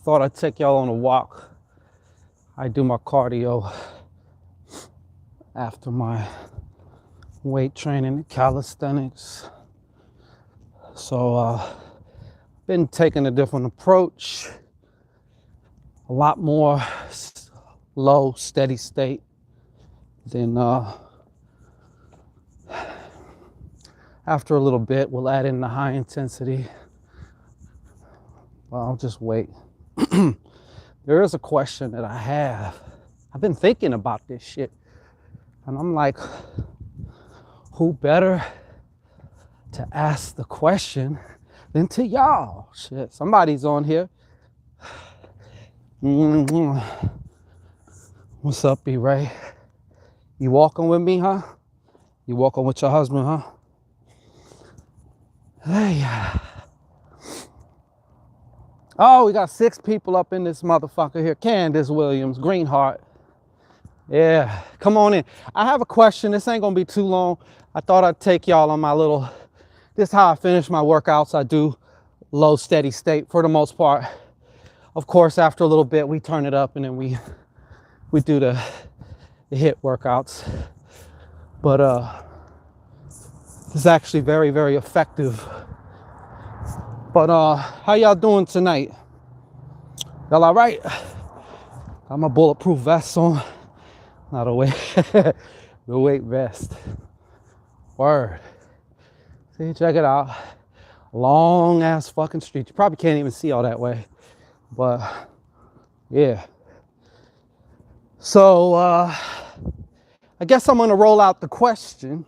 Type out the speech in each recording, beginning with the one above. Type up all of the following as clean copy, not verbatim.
thought I'd take y'all on a walk. I do my cardio after my weight training and calisthenics. So been taking a different approach, a lot more low, steady state than after a little bit, we'll add in the high intensity. Well, I'll just wait. There is a question that I have. I've been thinking about this shit. And I'm like, who better to ask the question than to y'all? Shit, somebody's on here. What's up, B-Ray? You walking with me, huh? You walking with your husband, huh? Hey. Oh, we got 6 people up in this motherfucker here. Candace Williams, Greenheart. Yeah, come on in. I have a question. This ain't gonna be too long. I thought I'd take y'all on my little, this is how I finish my workouts. I do low, steady state for the most part. Of course, after a little bit, we turn it up and then we do the HIIT workouts. But this is actually very, very effective. But how y'all doing tonight? Y'all all right? Got my bulletproof vest on. Not a weight, the weight vest. Word. See, check it out. Long ass fucking street. You probably can't even see all that way. But yeah. So I guess I'm gonna roll out the question.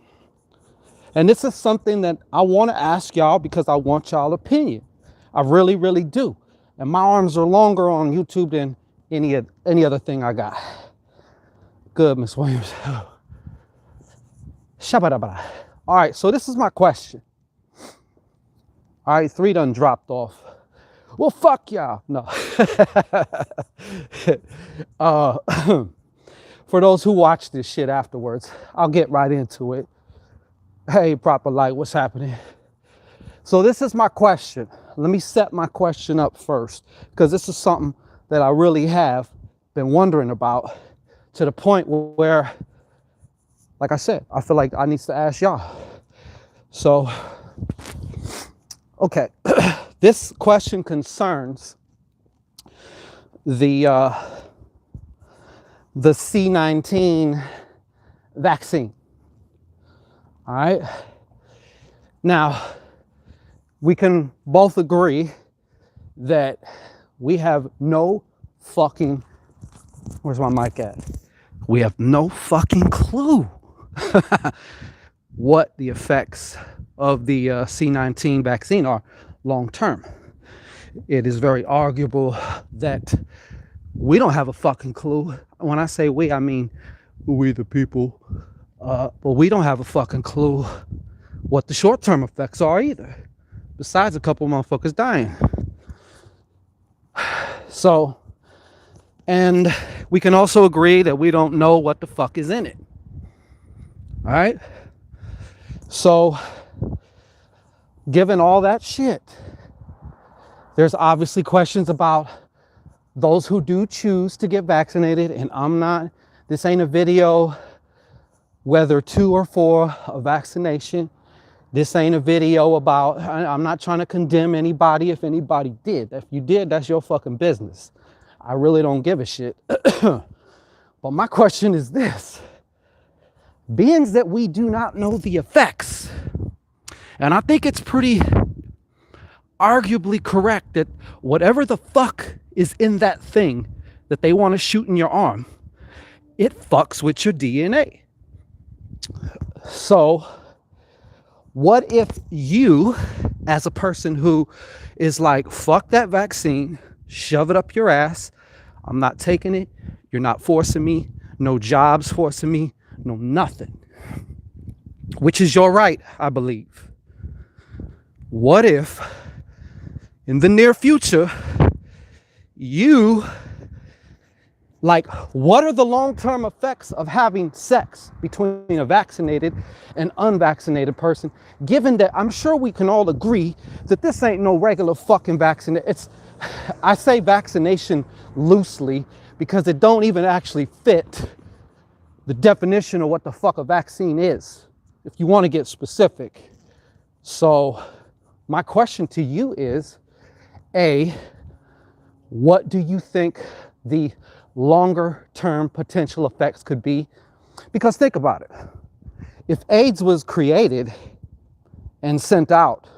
And this is something that I want to ask y'all because I want y'all opinion. I really, really do. And my arms are longer on YouTube than any other thing I got. Good, Miss Williams. Shabba-dabba. All right, so this is my question. All right, 3 done dropped off. Well, fuck y'all. No. For those who watch this shit afterwards, I'll get right into it. Hey, Proper Light, what's happening? So this is my question. Let me set my question up first, because this is something that I really have been wondering about, to the point where, like I said, I feel like I need to ask y'all. So, okay, this question concerns the C-19 vaccine. All right. Now, we can both agree that we have no fucking, where's my mic at? We have no fucking clue what the effects of the C-19 vaccine are long term. It is very arguable that we don't have a fucking clue. When I say we, I mean we the people. But we don't have a fucking clue what the short-term effects are either, besides a couple motherfuckers dying. So, and we can also agree that we don't know what the fuck is in it. All right? So, given all that shit, there's obviously questions about those who do choose to get vaccinated, and this ain't a video whether to or for a vaccination. This ain't a video about, I'm not trying to condemn anybody if anybody did. If you did, that's your fucking business. I really don't give a shit. But my question is this. Being that we do not know the effects, and I think it's pretty arguably correct that whatever the fuck is in that thing that they want to shoot in your arm, it fucks with your DNA. So, what if you, as a person who is like, fuck that vaccine, shove it up your ass, I'm not taking it, you're not forcing me, no jobs forcing me, no nothing, which is your right, I believe. What if, in the near future, you, like, what are the long-term effects of having sex between a vaccinated and unvaccinated person, given that I'm sure we can all agree that this ain't no regular fucking vaccine. I say vaccination loosely because it don't even actually fit the definition of what the fuck a vaccine is, if you want to get specific. So my question to you is, A, what do you think the longer term potential effects could be? Because think about it. If AIDS was created and sent out,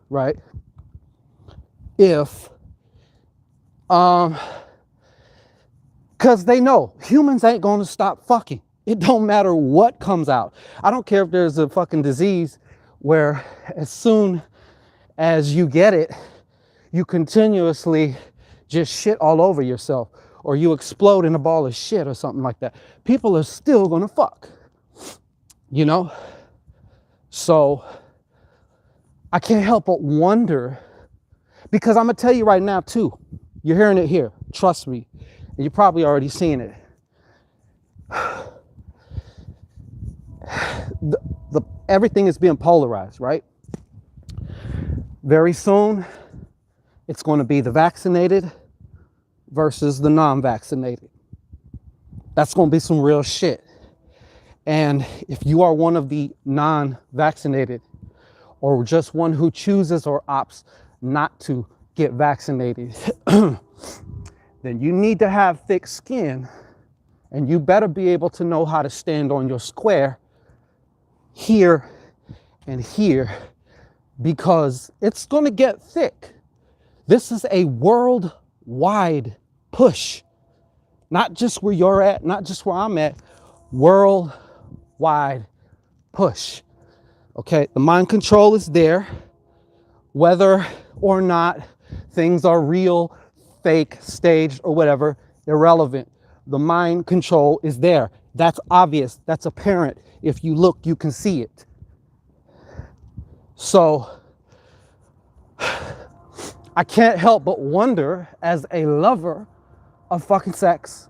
right? Because they know humans ain't going to stop fucking. It don't matter what comes out. I don't care if there's a fucking disease where as soon as you get it, you continuously just shit all over yourself, or you explode in a ball of shit or something like that. People are still gonna fuck, you know? So I can't help but wonder, because I'm gonna tell you right now too, you're hearing it here, trust me, and you're probably already seeing it. Everything is being polarized, right? Very soon, it's going to be the vaccinated versus the non-vaccinated. That's going to be some real shit. And if you are one of the non-vaccinated, or just one who chooses or opts not to get vaccinated, then you need to have thick skin, and you better be able to know how to stand on your square here and here, because it's going to get thick. This is a worldwide push, not just where you're at, not just where I'm at, worldwide push. Okay, the mind control is there, whether or not things are real, fake, staged, or whatever, irrelevant. The mind control is there. That's obvious, that's apparent. If you look, you can see it. So I can't help but wonder, as a lover of fucking sex,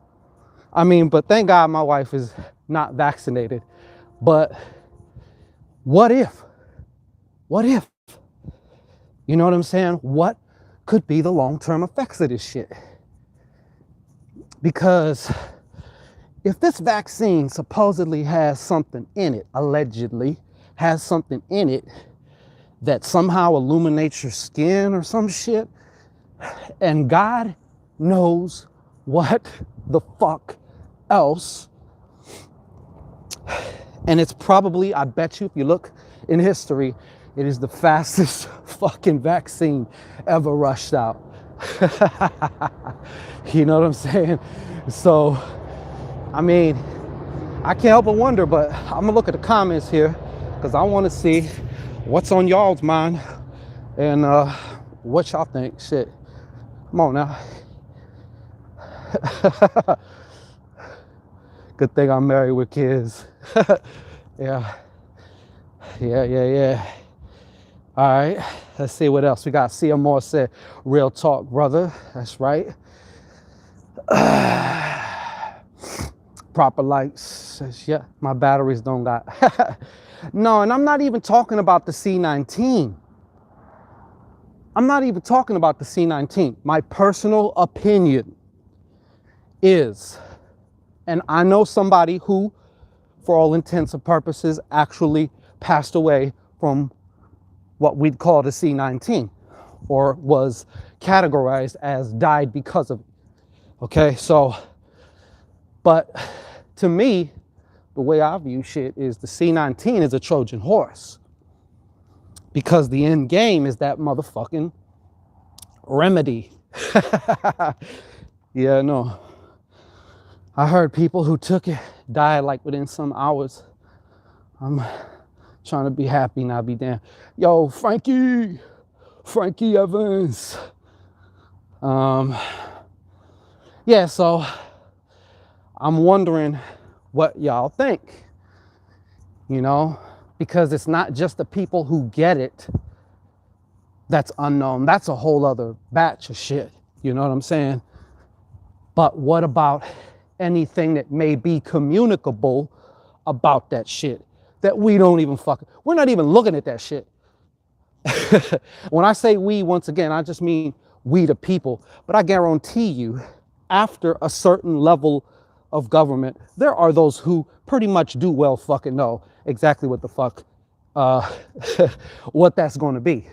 I mean, but thank God my wife is not vaccinated, but what if? You know what I'm saying? What could be the long-term effects of this shit? Because if this vaccine supposedly has something in it, allegedly has something in it that somehow illuminates your skin or some shit, and God knows what the fuck else, and it's probably, I bet you, if you look in history, it is the fastest fucking vaccine ever rushed out. You know what I'm saying? So, I mean, I can't help but wonder, but I'm gonna look at the comments here because I want to see what's on y'all's mind and what y'all think. Shit, come on now. Good thing I'm married with kids. Yeah. All right, let's see what else we got. Sia Moore said, real talk, brother. That's right. Proper lights says, yeah, my batteries don't got. No, and I'm not even talking about the C19. I'm not even talking about the C19. My personal opinion is, and I know somebody who, for all intents and purposes, actually passed away from what we'd call the C19, or was categorized as died because of it. Okay, so, but to me, the way I view shit is the C19 is a Trojan horse, because the end game is that motherfucking remedy. Yeah, no. I heard people who took it died like within some hours. I'm trying to be happy, not be damned. Yo, Frankie Evans. Yeah, so I'm wondering what y'all think, you know, because it's not just the people who get it that's unknown. That's a whole other batch of shit, you know what I'm saying? But what about anything that may be communicable about that shit that we don't even we're not even looking at that shit. When I say we, once again, I just mean we the people. But I guarantee you, after a certain level of government, there are those who pretty much do well fucking know exactly what the fuck, uh, what that's going to be.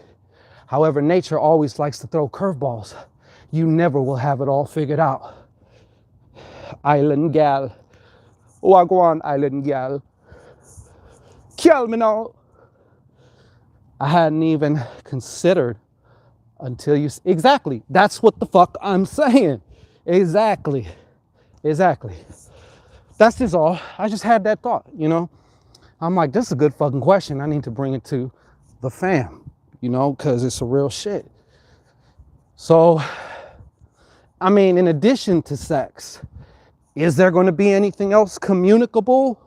However, nature always likes to throw curveballs. You never will have it all figured out. Island gal. Wagwan island gal. Kill me now. I hadn't even considered until you... Exactly. That's what the fuck I'm saying. Exactly. Exactly. That's just all. I just had that thought, you know. I'm like, this is a good fucking question. I need to bring it to the fam, you know, because it's a real shit. So, I mean, in addition to sex, is there going to be anything else communicable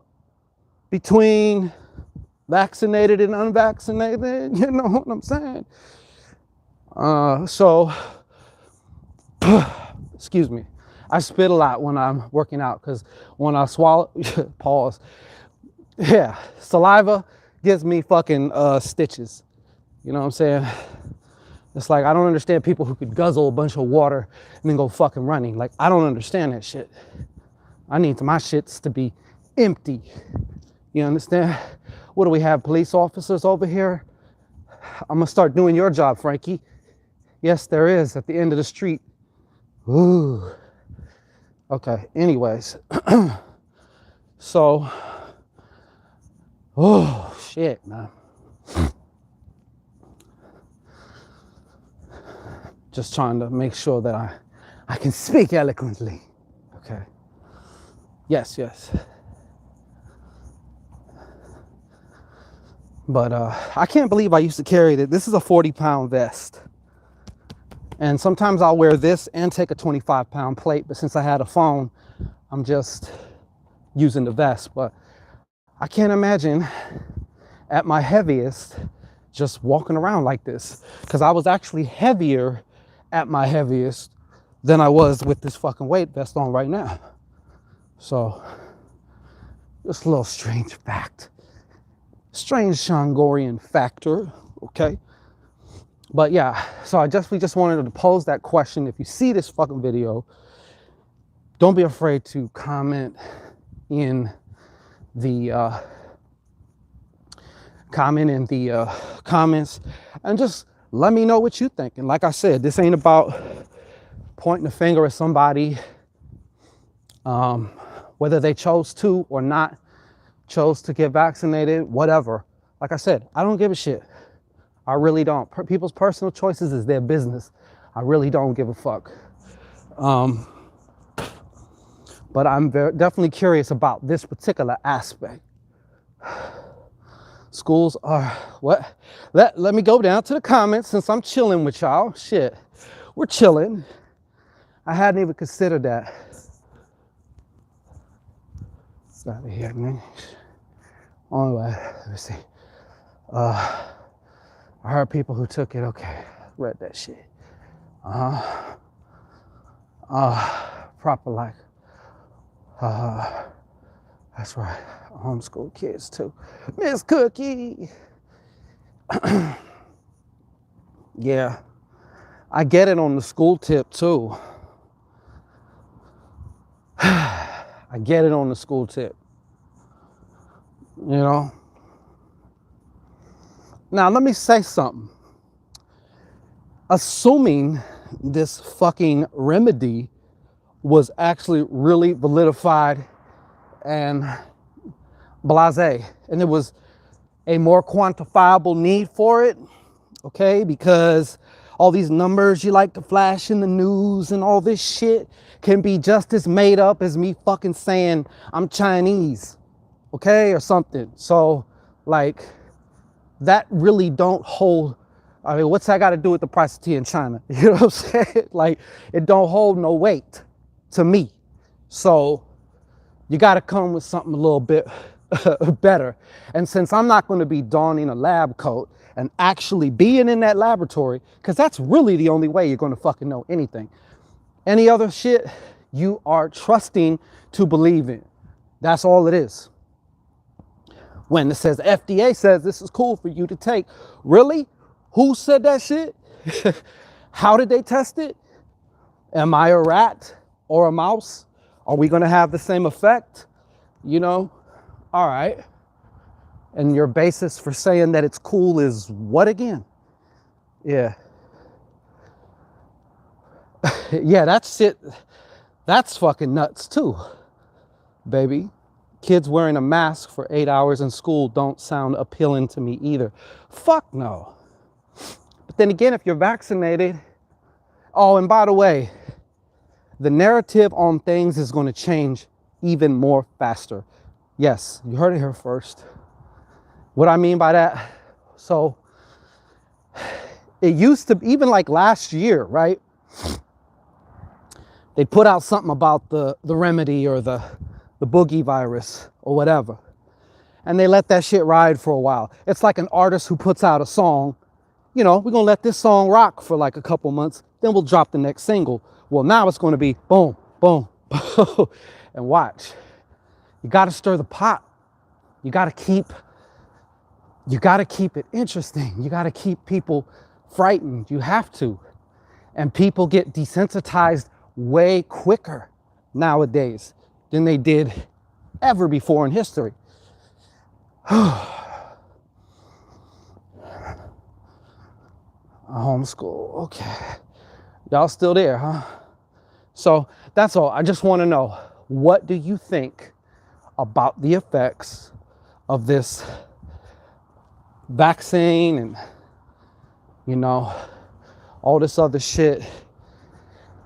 between vaccinated and unvaccinated? You know what I'm saying? So, excuse me. I spit a lot when I'm working out because when I swallow, pause. Yeah, saliva gives me fucking stitches. You know what I'm saying? It's like, I don't understand people who could guzzle a bunch of water and then go fucking running. Like, I don't understand that shit. I need my shits to be empty. You understand? What do we have, police officers over here? I'm gonna start doing your job, Frankie. Yes, there is, at the end of the street. Ooh. Okay, anyways. So, oh, shit, man. Just trying to make sure that I can speak eloquently. Okay. Yes, yes. But I can't believe I used to carry it. This is a 40-pound vest. And sometimes I'll wear this and take a 25-pound plate. But since I had a phone, I'm just using the vest. But I can't imagine at my heaviest just walking around like this. Because I was actually heavier at my heaviest than I was with this fucking weight vest on right now. So, just a little strange fact. Strange Shangorian factor, okay? But yeah, so we just wanted to pose that question. If you see this fucking video, don't be afraid to comment in the comments and just let me know what you think. And like I said, this ain't about pointing a finger at somebody, whether they chose to or not chose to get vaccinated, whatever. Like I said, I don't give a shit. I really don't. People's personal choices is their business. I really don't give a fuck. But I'm definitely curious about this particular aspect. Schools are what? Let me go down to the comments since I'm chilling with y'all. Shit, we're chilling. I hadn't even considered that. It's out of here, man. Anyway, let me see. I heard people who took it. Okay, read that shit. Proper like. That's right. Homeschool kids too. Miss Cookie. Yeah, I get it on the school tip too. I get it on the school tip. You know? Now, let me say something. Assuming this fucking remedy was actually really validified and blasé, and there was a more quantifiable need for it, okay? Because all these numbers you like to flash in the news and all this shit can be just as made up as me fucking saying I'm Chinese, okay, or something. So, like, that really don't hold. I mean, what's that got to do with the price of tea in China? You know what I'm saying? Like, it don't hold no weight to me. So, you got to come with something a little bit better. And since I'm not going to be donning a lab coat and actually being in that laboratory, because that's really the only way you're going to fucking know anything. Any other shit, you are trusting to believe in. That's all it is. When it says FDA says this is cool for you to take, really? Who said that shit? How did they test it? Am I a rat or a mouse? Are we going to have the same effect? You know? All right. And your basis for saying that it's cool is what again? Yeah. Yeah, that's it. That's fucking nuts too, baby. Kids wearing a mask for 8 hours in school don't sound appealing to me either. Fuck no. But then again, if you're vaccinated, oh, and by the way, the narrative on things is going to change even more faster. Yes, you heard it here first. What I mean by that, so it used to, even like last year, right? They put out something about the remedy or the boogie virus or whatever. And they let that shit ride for a while. It's like an artist who puts out a song. You know, we're going to let this song rock for like a couple months. Then we'll drop the next single. Well, now it's going to be boom, boom, boom. And watch. You got to stir the pot. You got to keep it interesting. You got to keep people frightened. You have to. And people get desensitized way quicker nowadays than they did ever before in history. Homeschool, okay. Y'all still there, huh? So that's all. I just want to know, what do you think about the effects of this vaccine and, you know, all this other shit,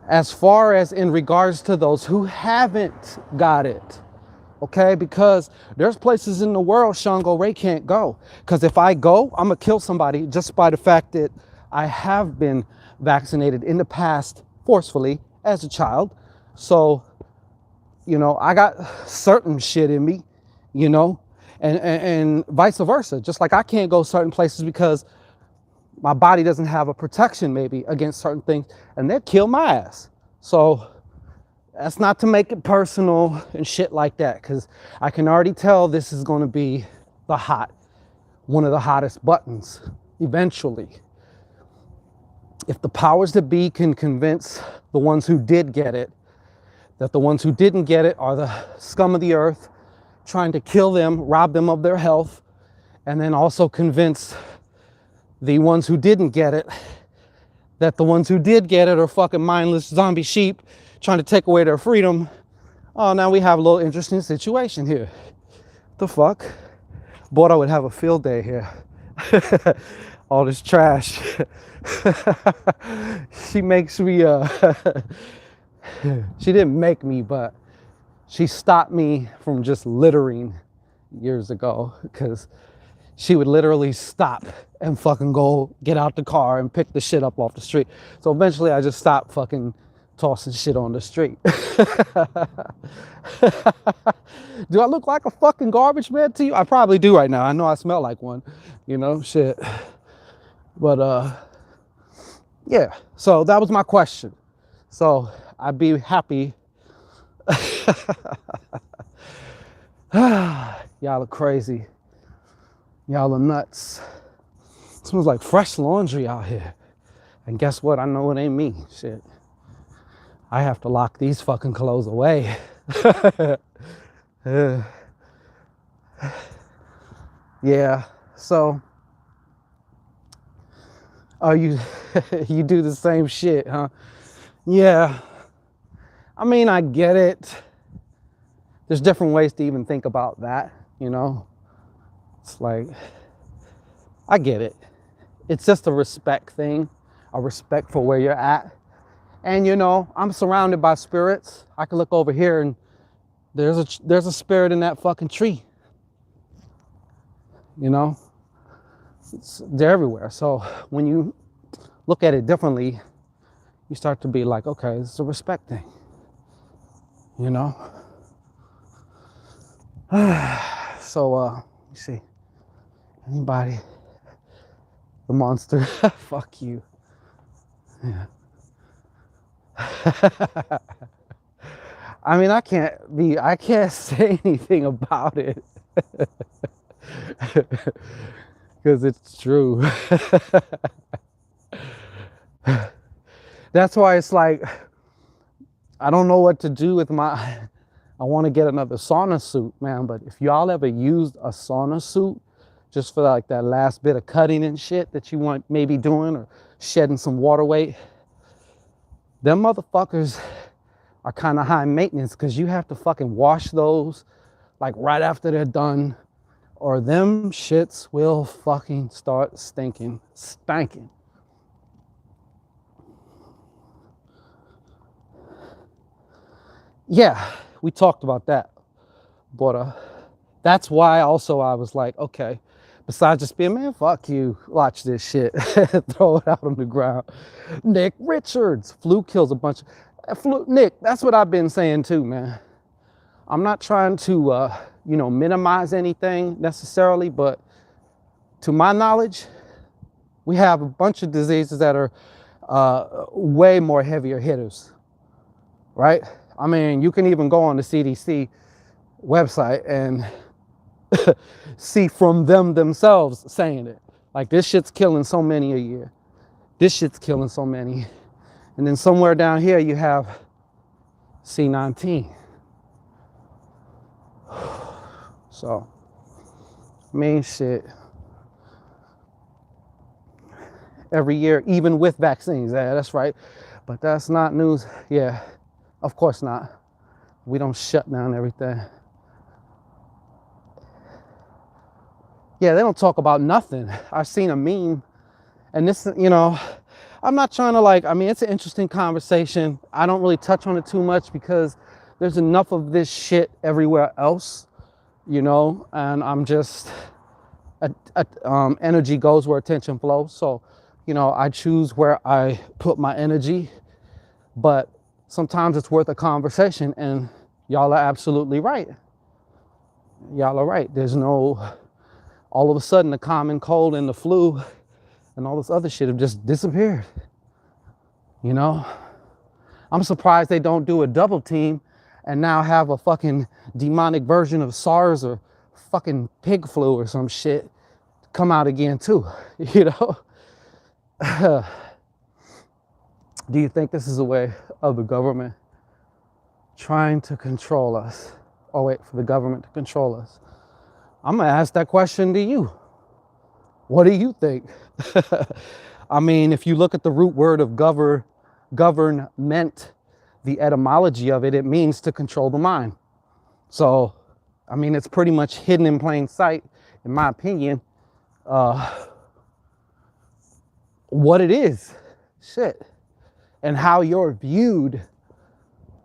as far as in regards to those who haven't got it? Okay, because there's places in the world Shango Ray can't go. Because if I go, I'm going to kill somebody just by the fact that I have been vaccinated in the past forcefully as a child. So, you know, I got certain shit in me, you know, and vice versa. Just like I can't go certain places because my body doesn't have a protection maybe against certain things, and they'd kill my ass. So that's not to make it personal and shit like that, because I can already tell this is going to be one of the hottest buttons eventually. If the powers that be can convince the ones who did get it that the ones who didn't get it are the scum of the earth, trying to kill them, rob them of their health, and then also convince the ones who didn't get it that the ones who did get it are fucking mindless zombie sheep trying to take away their freedom. Oh, now we have a little interesting situation here. The fuck? Boy, I would have a field day here. All this trash. She makes me, she didn't make me, but she stopped me from just littering years ago, because she would literally stop and fucking go get out the car and pick the shit up off the street. So eventually I just stopped fucking tossing shit on the street. Do I look like a fucking garbage man to you? I probably do right now. I know I smell like one, you know, shit. But yeah, so that was my question. So I'd be happy. Y'all are crazy. Y'all are nuts. It smells like fresh laundry out here. And guess what? I know it ain't me. Shit. I have to lock these fucking clothes away. Yeah. So, oh, you do the same shit, huh? Yeah. I mean, I get it. There's different ways to even think about that, you know? It's like, I get it. It's just a respect thing, a respect for where you're at. And, you know, I'm surrounded by spirits. I can look over here and there's a spirit in that fucking tree. You know? They're everywhere. So when you look at it differently, you start to be like, okay, it's a respect thing. You know? So, let me see. Anybody? The monster? Fuck you. Yeah. I mean, I can't say anything about it. because it's true. That's why it's like, I don't know what to do with my, I want to get another sauna suit, man. But if y'all ever used a sauna suit just for like that last bit of cutting and shit that you want maybe doing, or shedding some water weight, them motherfuckers are kind of high maintenance, because you have to fucking wash those like right after they're done, or them shits will fucking start stinking. Yeah, we talked about that. But that's why also I was like, okay, besides just being, man, fuck you, watch this shit, throw it out on the ground. Nick Richards, flu kills a bunch of, Nick, that's what I've been saying too, man. I'm not trying to, minimize anything necessarily, but to my knowledge, we have a bunch of diseases that are way more heavier hitters, right? I mean, you can even go on the CDC website and see from them themselves saying it. Like, this shit's killing so many a year. This shit's killing so many. And then somewhere down here you have C19. So, main shit. Every year, even with vaccines. Yeah, that's right. But that's not news. Yeah, of course not. We don't shut down everything. Yeah, they don't talk about nothing. I've seen a meme, and this, I'm not trying to it's an interesting conversation. I don't really touch on it too much because there's enough of this shit everywhere else, and I'm just, energy goes where attention flows. So, I choose where I put my energy, but sometimes it's worth a conversation, and y'all are absolutely right. Y'all are right. There's no, all of a sudden the common cold and the flu and all this other shit have just disappeared. I'm surprised they don't do a double team and now have a fucking demonic version of SARS or fucking pig flu or some shit come out again too, Do you think this is a way of the government trying to control us? Oh, wait, for the government to control us. I'm gonna ask that question to you. What do you think? I mean, if you look at the root word of government, the etymology of it, it means to control the mind. So, I mean, it's pretty much hidden in plain sight, in my opinion, what it is. Shit. And how you're viewed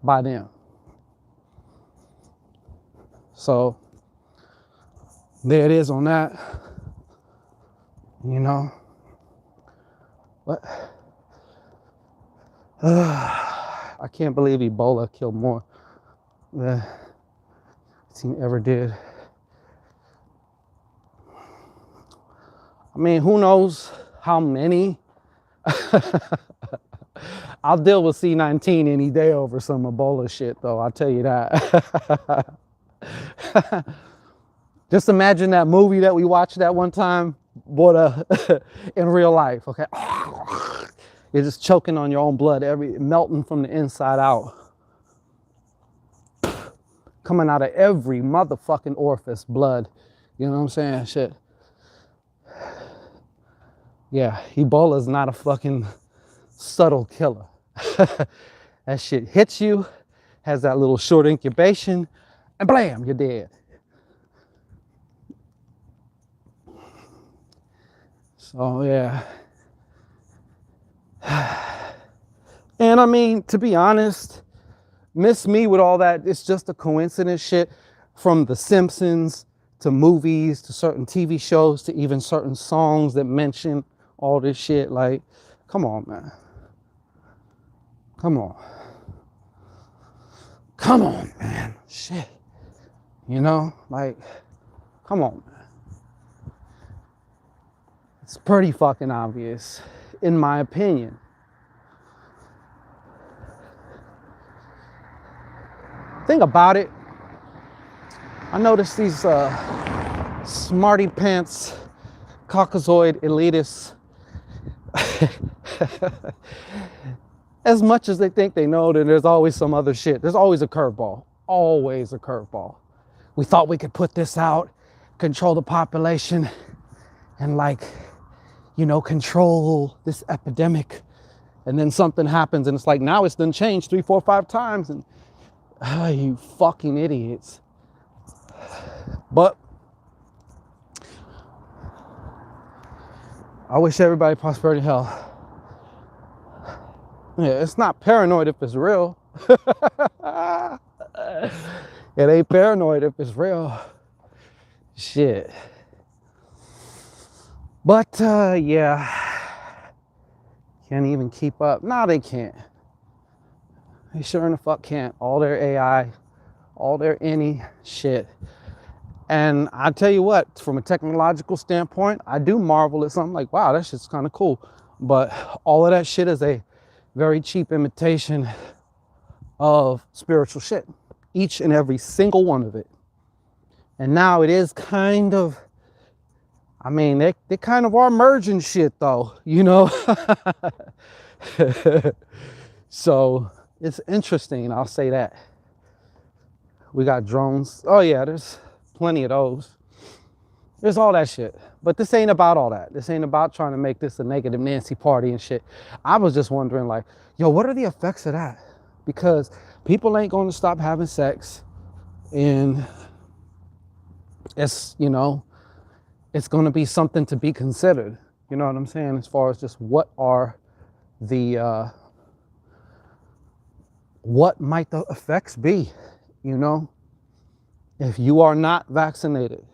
by them. So, there it is on that. What? I can't believe Ebola killed more than it ever did. I mean, who knows how many? I'll deal with C19 any day over some Ebola shit, though. I'll tell you that. Just imagine that movie that we watched that one time, but in real life, okay? You're just choking on your own blood, melting from the inside out. Coming out of every motherfucking orifice, blood. You know what I'm saying? Shit. Yeah, Ebola is not a fucking subtle killer. That shit hits you, has that little short incubation, and blam, you're dead. So, yeah. And I mean, to be honest, miss me with all that. It's just a coincidence shit, from The Simpsons to movies to certain TV shows to even certain songs that mention all this shit. Like, come on, man. Come on. Come on, man. Shit. Like, come on, man. It's pretty fucking obvious, in my opinion. Think about it. I noticed these smarty pants Caucasoid elitists, as much as they think they know, then there's always some other shit. There's always a curveball. Always a curveball. We thought we could put this out, control the population, and like, you know, control this epidemic. And then something happens and it's like, now it's done changed 3, 4, 5 times. And you fucking idiots. But I wish everybody prosperity and health. Yeah, it's not paranoid if it's real. It ain't paranoid if it's real. Shit. But yeah. Can't even keep up. No, they can't. They sure in the fuck can't. All their AI, all their any shit. And I tell you what, from a technological standpoint, I do marvel at something like, wow, that shit's kind of cool. But all of that shit is a very cheap imitation of spiritual shit. Each and every single one of it. And now it is kind of, I mean, they kind of are merging shit though, you know? So it's interesting, I'll say that. We got drones. Oh yeah, there's plenty of those. There's all that shit. But this ain't about all that. This ain't about trying to make this a negative Nancy party and shit. I was just wondering like, yo, what are the effects of that? Because people ain't going to stop having sex, and it's, you know, it's going to be something to be considered. You know what I'm saying? As far as just what are the, what might the effects be, you know, if you are not vaccinated.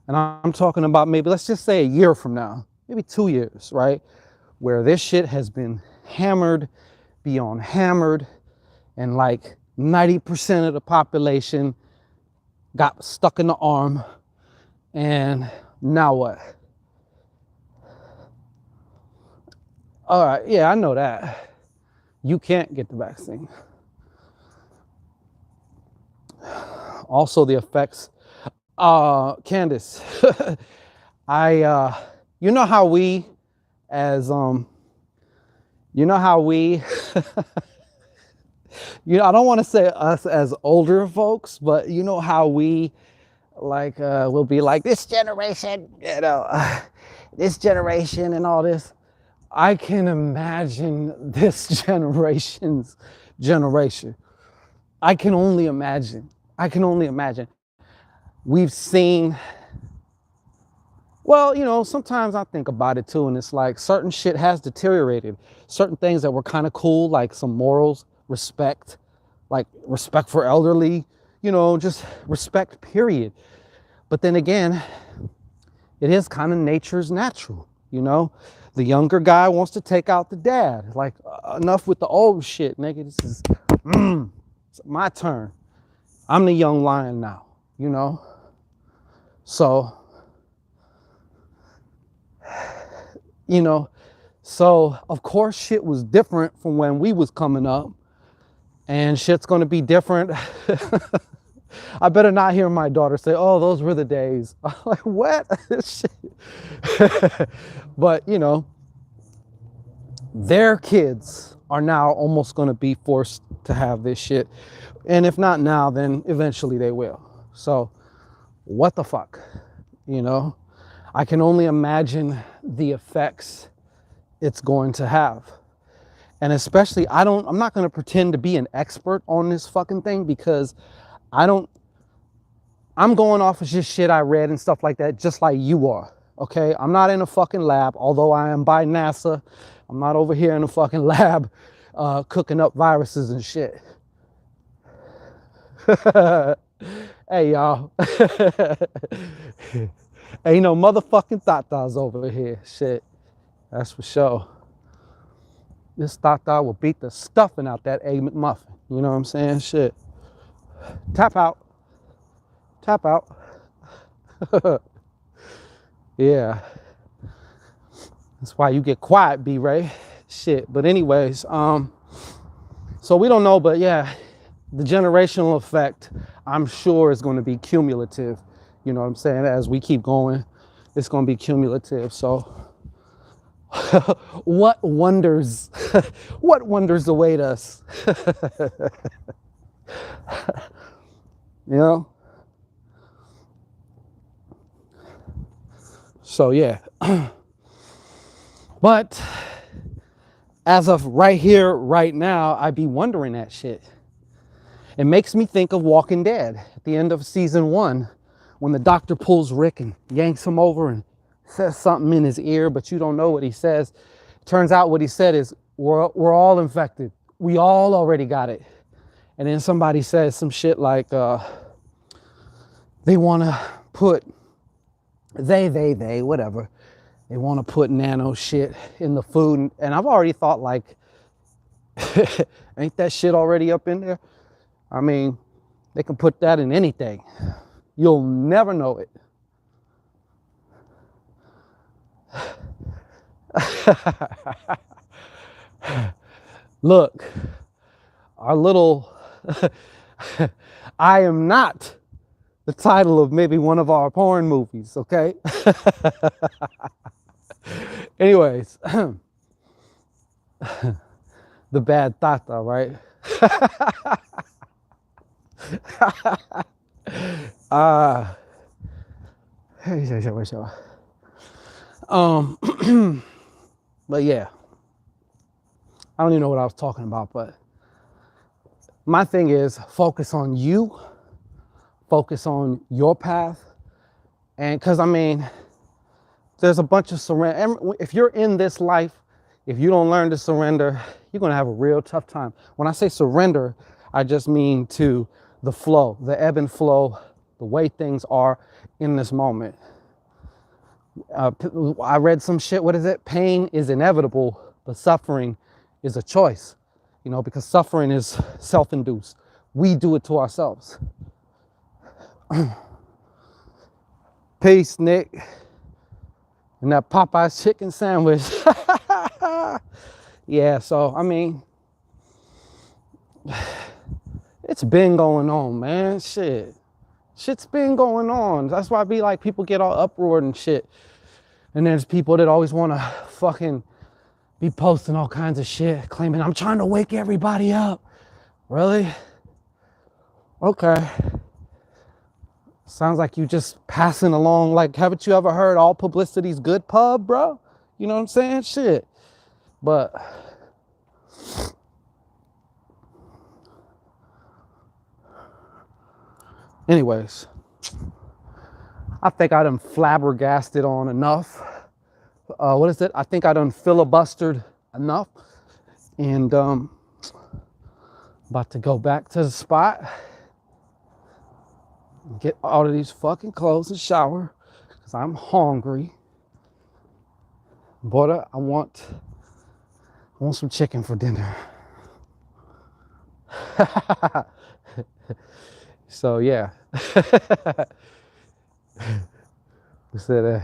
And I'm talking about maybe, let's just say a year from now, maybe 2 years, right? Where this shit has been hammered beyond hammered, and like 90% of the population got stuck in the arm. And now what? All right, yeah, I know that. You can't get the vaccine. Also the effects. Candace, you know how we as, you know how we, you know, I don't want to say us as older folks, but you know how we like, will be like, this generation, you know, this generation and all this. I can imagine this generation's generation. I can only imagine. We've seen, well, you know, sometimes I think about it too, and it's like certain shit has deteriorated. Certain things that were kind of cool, like some morals, respect, like respect for elderly, you know, just respect, period. But then again, it is kind of nature's natural, you know? The younger guy wants to take out the dad. Like, enough with the old shit, nigga. This is, it's my turn. I'm the young lion now, you know? So, you know, so of course shit was different from when we was coming up, and shit's gonna be different. I better not hear my daughter say, oh, those were the days. I'm like, what? Shit. But, you know, their kids are now almost gonna be forced to have this shit. And if not now, then eventually they will. So, what the fuck, you know? I can only imagine the effects it's going to have. And especially, I'm not going to pretend to be an expert on this fucking thing, because I'm going off of just shit I read and stuff like that, just like you are, okay? I'm not in a fucking lab, although I am by NASA. I'm not over here in a fucking lab cooking up viruses and shit. Hey, y'all. Ain't no motherfucking tatas over here. Shit. That's for sure. This tata will beat the stuffing out that Egg McMuffin. You know what I'm saying? Shit. Tap out. Tap out. Yeah. That's why you get quiet, B-Ray. Shit. But anyways, so we don't know, but yeah, the generational effect, I'm sure, is going to be cumulative. You know what I'm saying? As we keep going, it's going to be cumulative. So what wonders, what wonders await us? You know? So yeah. But as of right here, right now, I be wondering that shit. It makes me think of Walking Dead at the end of season 1, when the doctor pulls Rick and yanks him over and says something in his ear, but you don't know what he says. Turns out what he said is, we're all infected. We all already got it. And then somebody says some shit like, they want to put, whatever. They want to put nano shit in the food. And I've already thought, like, ain't that shit already up in there? I mean, they can put that in anything. You'll never know it. Look, our little, I am not the title of maybe one of our porn movies, okay? Anyways, the bad tata, right? But yeah, I don't even know what I was talking about, but my thing is focus on you, focus on your path. And because I mean, there's a bunch of surrender. If you're in this life, if you don't learn to surrender, you're going to have a real tough time. When I say surrender, I just mean to the flow, the ebb and flow, the way things are in this moment. I read some shit. What is it? Pain is inevitable, but suffering is a choice. You know, because suffering is self-induced. We do it to ourselves. Peace, Nick. And that Popeye's chicken sandwich. Yeah, so, I mean, it's been going on, man. Shit's been going on. That's why I be like, people get all uproared and shit. And there's people that always want to fucking be posting all kinds of shit, claiming I'm trying to wake everybody up. Really? Okay. Sounds like you just passing along. Like, haven't you ever heard all publicity's good, pub, bro? You know what I'm saying? Shit. But anyways, I think I done flabbergasted on enough. What is it? I think I done filibustered enough. And about to go back to the spot. Get out of these fucking clothes and shower. Because I'm hungry. But I want some chicken for dinner. So yeah. We said,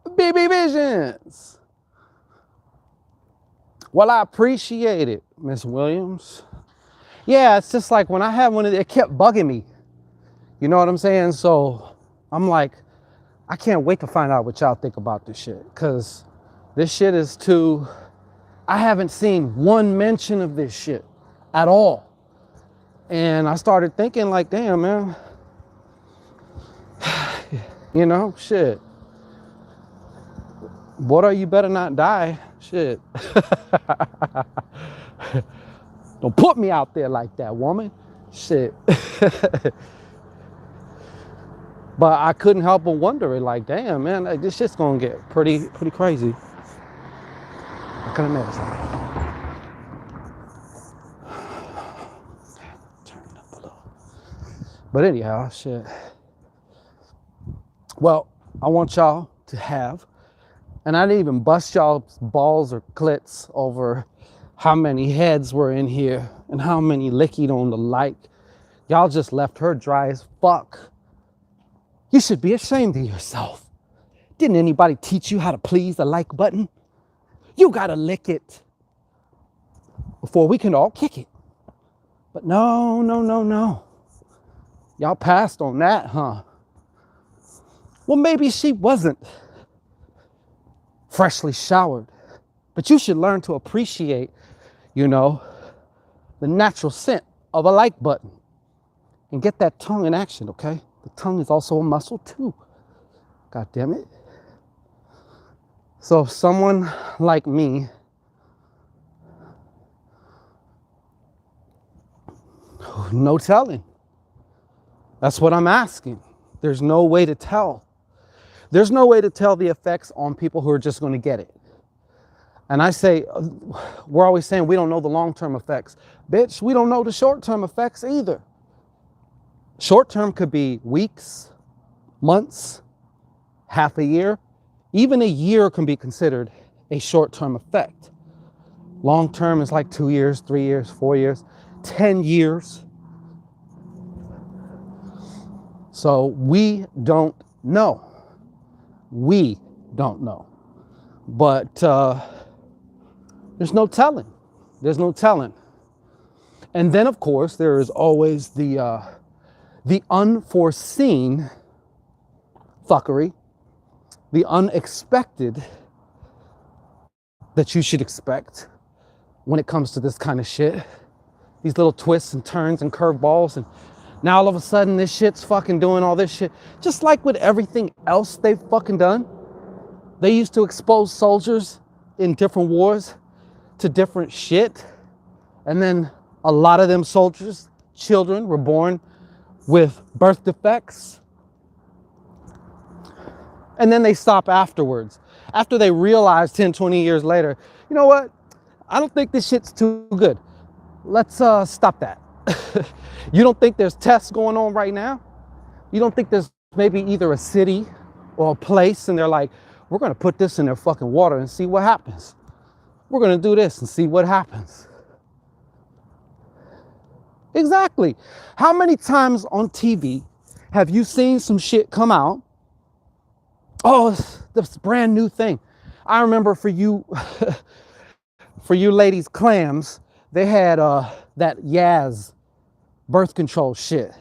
BB Visions. Well, I appreciate it, Miss Williams. Yeah, it's just like when I had one of it kept bugging me. You know what I'm saying? So I'm like, I can't wait to find out what y'all think about this shit. Because this shit is too, I haven't seen one mention of this shit at all. And I started thinking like, damn, man. You know, shit. Boy, you better not die. Shit. Don't put me out there like that, woman. Shit. But I couldn't help but wonder, like, damn, man, like, this shit's gonna get pretty crazy. I couldn't notice that. Turn it up a little. But anyhow, shit. Well, I want y'all to have, and I didn't even bust y'all's balls or clits over how many heads were in here and how many lickied on the like. Y'all just left her dry as fuck. You should be ashamed of yourself. Didn't anybody teach you how to please the like button? You gotta lick it before we can all kick it. But no. Y'all passed on that, huh? Well, maybe she wasn't freshly showered. But you should learn to appreciate, you know, the natural scent of a like button and get that tongue in action, okay? The tongue is also a muscle too. God damn it. So someone like me, no telling. That's what I'm asking. There's no way to tell. There's no way to tell the effects on people who are just going to get it. And I say, we're always saying we don't know the long-term effects. Bitch, we don't know the short-term effects either. Short-term could be weeks, months, half a year. Even a year can be considered a short-term effect. Long-term is like 2 years, 3 years, 4 years, 10 years. So we don't know. We don't know. But there's no telling. There's no telling. And then, of course, there is always the unforeseen fuckery, the unexpected that you should expect when it comes to this kind of shit. These little twists and turns and curveballs, and now all of a sudden this shit's fucking doing all this shit. Just like with everything else they've fucking done. They used to expose soldiers in different wars to different shit. And then a lot of them soldiers, children, were born with birth defects. And then they stop afterwards. After they realize 10, 20 years later, you know what? I don't think this shit's too good. Let's stop that. You don't think there's tests going on right now? You don't think there's maybe either a city or a place and they're like, we're going to put this in their fucking water and see what happens. We're going to do this and see what happens. Exactly. How many times on TV have you seen some shit come out? Oh, this brand new thing. I remember for you, for you ladies clams, they had that Yaz birth control shit.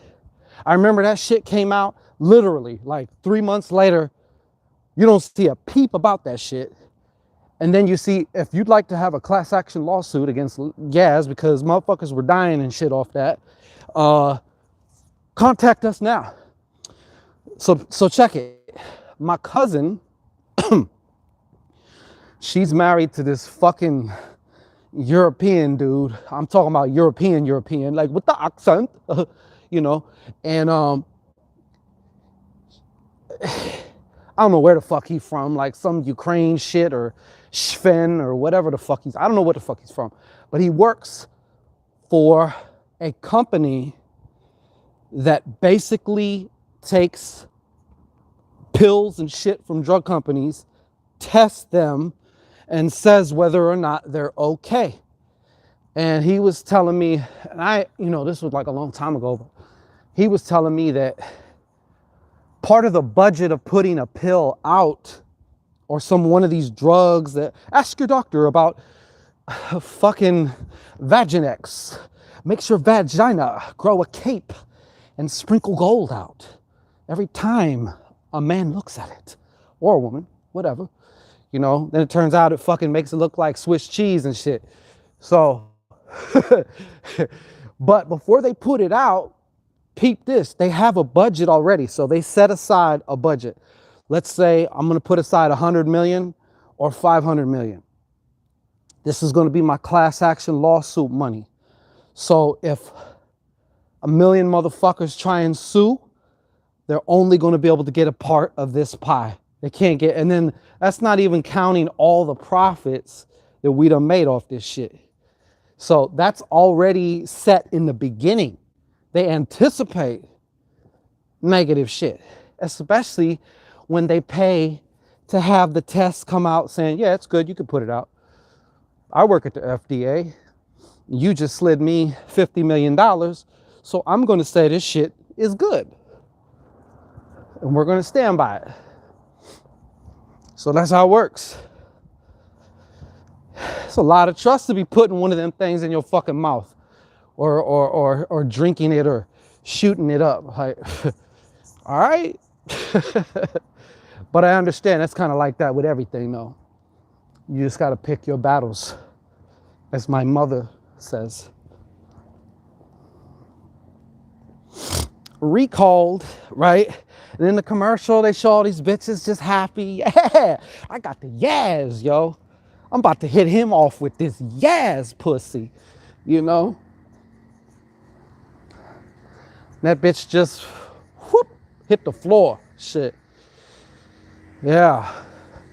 I remember that shit came out literally like 3 months later. You don't see a peep about that shit. And then you see, if you'd like to have a class action lawsuit against Yaz because motherfuckers were dying and shit off that, contact us now. So check it. My cousin, she's married to this fucking European dude. I'm talking about European, like with the accent, you know, and I don't know where the fuck he's from, like some Ukraine shit or Sven or whatever the fuck I don't know what the fuck he's from, but he works for a company that basically takes pills and shit from drug companies, tests them, and says whether or not they're okay. And he was telling me, and this was like a long time ago, but he was telling me that part of the budget of putting a pill out or one of these drugs that, ask your doctor about fucking Vaginex. Makes your vagina grow a cape and sprinkle gold out every time a man looks at it, or a woman, whatever. You know, then it turns out it fucking makes it look like Swiss cheese and shit. So, but before they put it out, peep this, they have a budget already. So they set aside a budget. Let's say I'm going to put aside 100 million or 500 million. This is going to be my class action lawsuit money. So if a million motherfuckers try and sue, they're only going to be able to get a part of this pie. They can't get, and then that's not even counting all the profits that we done made off this shit. So that's already set in the beginning. They anticipate negative shit, especially when they pay to have the tests come out saying, yeah, it's good, you can put it out. I work at the FDA. You just slid me $50 million. So I'm going to say this shit is good. And we're going to stand by it. So that's how it works. It's a lot of trust to be putting one of them things in your fucking mouth or drinking it or shooting it up. Like, all right. But I understand that's kind of like that with everything though. You just got to pick your battles, as my mother says. Recalled, right? And in the commercial, they show all these bitches just happy. Yeah, I got the Yaz, yo. I'm about to hit him off with this Yaz pussy, you know? That bitch just whoop, hit the floor. Shit. Yeah,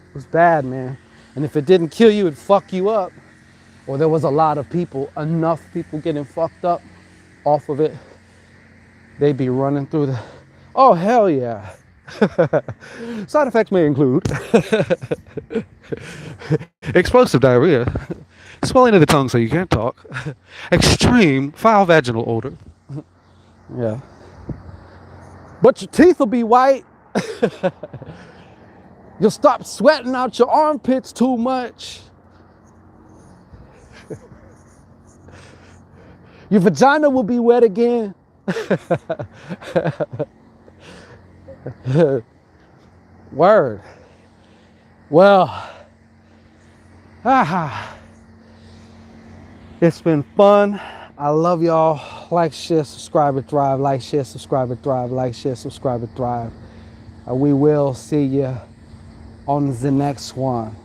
it was bad, man. And if it didn't kill you, it'd fuck you up. Or there was a lot of people, enough people getting fucked up off of it. They'd be running through the, oh, hell yeah. Side effects may include explosive diarrhea, swelling of the tongue so you can't talk, extreme foul vaginal odor. Yeah. But your teeth will be white. You'll stop sweating out your armpits too much. Your vagina will be wet again. Word. Well, it's been fun. I love y'all. Like, share, subscribe, and thrive. Like, share, subscribe, and thrive. Like, share, subscribe, and thrive. We will see you on the next one.